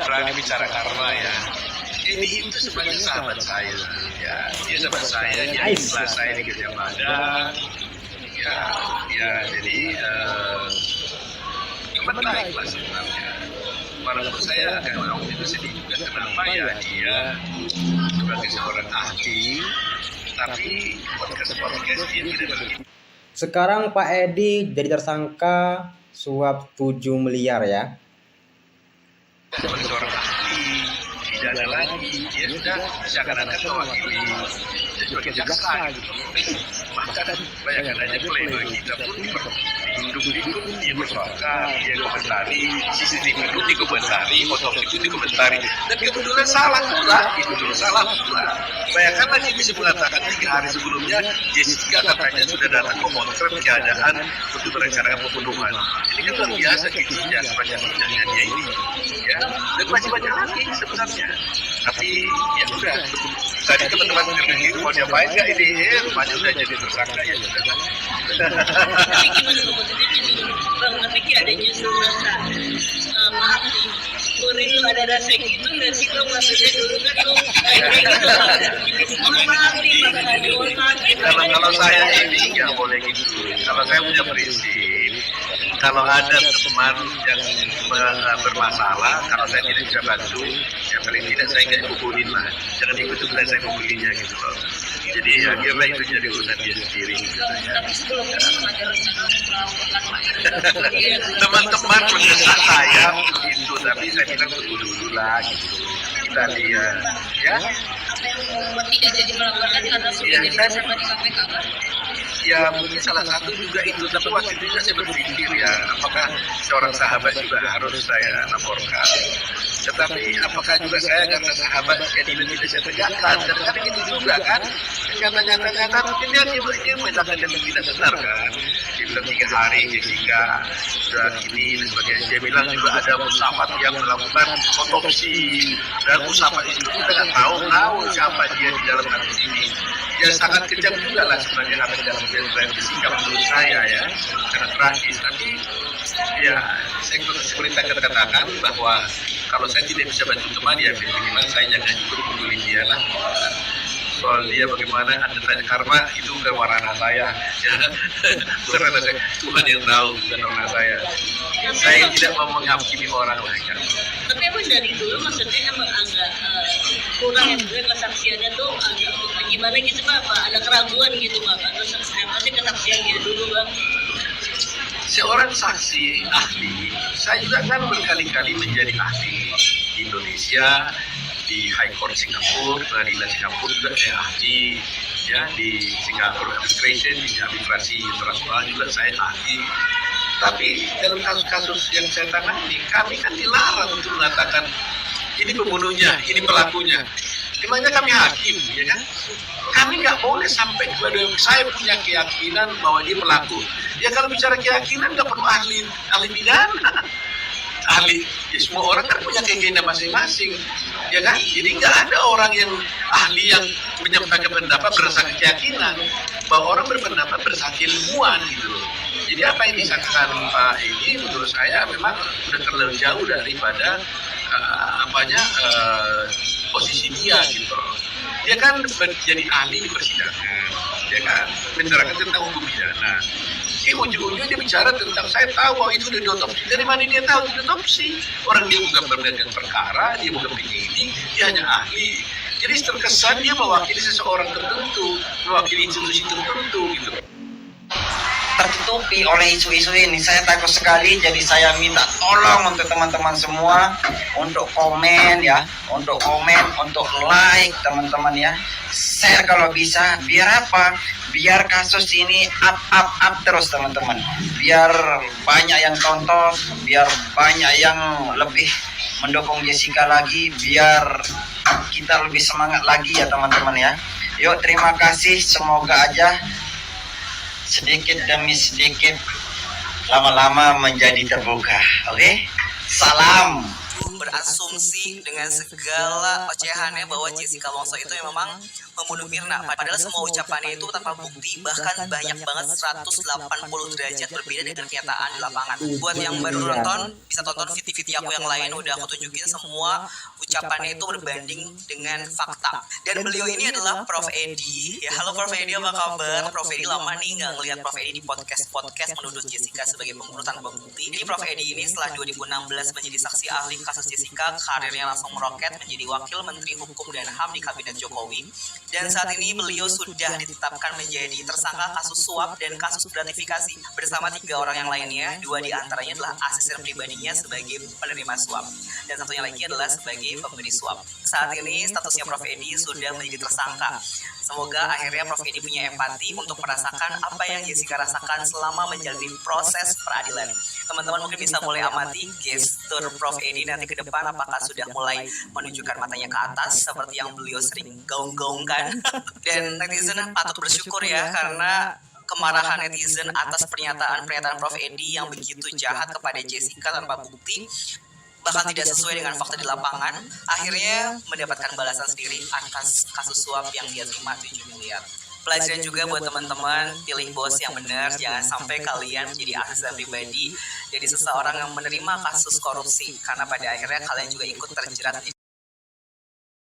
berani bicara karma ya. Ini itu sebagai sahabat saya, ya dia sahabat saya, dia ikhlas saya di Gajah Mada, ya jadi teman ikhlas sebenarnya. Walaupun saya akan waktu itu sedih juga kenapa ya dia sebagai seorang ahli, tapi podcast dia tidak begitu. Sekarang Pak Edi jadi tersangka suap 7 miliar ya. Sebagai seorang ahli, tidak ada lagi, dia sudah seakan-akan mewakili sebagai jaksa gitu. Bahkan bayangkan aja pleno kita pun diduduk dia bersuara, dia komentari, CCTV itu dikomentari, otopsi itu dikomentari, dan kebetulan salah pula, itu dulu salah pula. Bayangkan lagi bisa mengatakan 3 hari sebelumnya Jessica katanya sudah datang memotret keadaan untuk merencanakan pembunuhan. Ini kan luar biasa kinerja sepanjang-panjangnya dia ini, ya. Dan masih banyak lagi sebenarnya. Tapi ya udah. Tadi teman-teman berpikir mau diapain nggak ini? Rupanya udah jadi tersangka ya sudah. Tapi gimana Bang? Bang, tapi adanya surat maaf nih, Puri itu ada rasa gitu nggak sih Bang? Maksudnya dulu kan lo kayak gitu. Mohon maaf nih Bang, mohon maaf. Kalau saya ini nggak boleh gitu. Kalau saya punya prinsip, kalau ada teman yang bermasalah, kalau saya tidak bisa bantu, ya paling tidak saya nggak pukulin lah. Jangan ikut-ikutan saya pukulinnya gitu loh. Jadi ya biarlah itu jadi urusan dia sendiri gitu ya. Tapi sebelumnya ada rencana melakukan Teman-teman mendesak saya begitu, tapi saya bilang tunggu dulu lah gitu. Kita lihat ya. Apa yang membuat tidak jadi melakukan karena sudah jadi tersangka di KPK Bang? Ya mungkin salah satu juga itu, tapi waktu itu juga saya berpikir ya apakah seorang sahabat juga harus saya laporkan, tetapi apakah juga saya karena sahabat jadi tidak saya tegakkan, kadang-kadang itu juga kan nyata-nyata mungkin dia mengatakan yang tidak benar kan. Dia bilang 3 hari Jessica sudah ini dan sebagainya. Dia bilang juga ada musafat yang melakukan otopsi, dan musafat itu kita nggak tahu siapa dia di dalam kasus ini. Ya sangat kejam juga lah sebenarnya apa dalam bersikap menurut saya ya, karena tragis. Tapi ya saya seperti katakan bahwa kalau saya tidak bisa bantu teman ya bagaimana saya jangan ikut menggulung dia lah. Soal dia bagaimana ada tanya karma itu bukan ranah saya ya. Bukan ranah saya, Tuhan yang tahu, bukan ranah saya. Saya tidak mau menghakimi orang lain kan. Tapi emang dari dulu maksudnya emang agak kurang ya sebenarnya kesaksiannya tuh agak gimana gitu Pak, ada keraguan gitu Bang, atau masih kesaksian dia dulu Bang? Seorang saksi ahli, saya juga kan berkali-kali menjadi ahli di Indonesia, di High Court Singapura, pengadilan Singapura juga saya ahli, ya di Singapore Arbitration, di arbitrasi internasional juga saya ahli. Tapi dalam kasus-kasus yang saya tangani, kami kan dilarang untuk mengatakan ini pembunuhnya, ini pelakunya. Dimana kami hakim, ya kan? Kami nggak boleh sampai kepada saya punya keyakinan bahwa dia pelaku. Ya kalau bicara keyakinan nggak perlu ahli pidana. Ahli, ya semua orang kan punya keyakinan masing-masing, ya kan? Jadi nggak ada orang yang ahli yang menyampaikan pendapat berdasarkan keyakinan. Bahwa orang berpendapat berdasarkan ilmuwan gitu. Jadi apa yang disangkakan Pak ini menurut saya memang sudah terlalu jauh daripada posisi dia gitu. Dia kan menjadi ahli di persidangan, dia kan menerangkan tentang hukum pidana. Ujung-ujungnya dia bicara tentang saya tahu bahwa itu sudah diotopsi. Dari mana dia tahu itu diotopsi? Orang dia bukan pemegang perkara, dia bukan penyidik, dia hanya ahli. Jadi terkesan dia mewakili seseorang tertentu, mewakili institusi tertentu gitu. Tertutupi oleh isu-isu ini. Saya takut sekali, jadi saya minta tolong untuk teman-teman semua untuk komen ya, untuk like teman-teman ya, share kalau bisa. Biar apa? Biar kasus ini up terus teman-teman. Biar banyak yang tonton, biar banyak yang lebih mendukung Jessica lagi, biar kita lebih semangat lagi ya teman-teman ya. Yuk, terima kasih, semoga aja sedikit demi sedikit lama-lama menjadi terbuka. Oke? Salam. berasumsi dengan segala ocehannya bahwa Jessica Wongso itu memang membunuh Mirna. Padahal semua ucapannya itu tanpa bukti, bahkan banyak banget 180 derajat berbeda dengan kenyataan di lapangan. Buat yang baru nonton, bisa tonton video-video aku yang lain, udah aku tunjukin semua ucapannya itu berbanding dengan fakta. Dan beliau ini adalah Prof. Edi. Ya, halo Prof. Edi, apa kabar? Prof. Edi lama nih nggak ngelihat Prof. Edi di podcast menuduh Jessica sebagai pembunuh tanpa bukti. Jadi Prof. Edi ini setelah 2016 menjadi saksi ahli kasus Jessica, karirnya langsung meroket menjadi Wakil Menteri Hukum dan HAM di Kabinet Jokowi. Dan saat ini beliau sudah ditetapkan menjadi tersangka kasus suap dan kasus gratifikasi bersama 3 orang yang lainnya. 2 diantaranya adalah asisten pribadinya sebagai penerima suap, dan satunya lagi adalah sebagai pemberi suap. Saat ini statusnya Prof. Edi sudah menjadi tersangka. Semoga akhirnya Prof. Edi punya empati untuk merasakan apa yang Jessica rasakan selama menjalani proses peradilan. Teman-teman mungkin bisa mulai amati gestur Prof. Edi nanti ke depan, apakah sudah mulai menunjukkan matanya ke atas seperti yang beliau sering gaung-gaungkan. Dan netizen patut bersyukur ya, karena kemarahan netizen atas pernyataan Prof. Edi yang begitu jahat kepada Jessica tanpa bukti, bahkan tidak sesuai dengan fakta di lapangan, akhirnya mendapatkan balasan sendiri atas kasus suap yang dia terima 7 miliar. Pelajaran juga buat teman-teman, pilih bos yang benar, jangan sampai kalian menjadi asisten pribadi jadi seseorang yang menerima kasus korupsi, karena pada akhirnya kalian juga ikut terjerat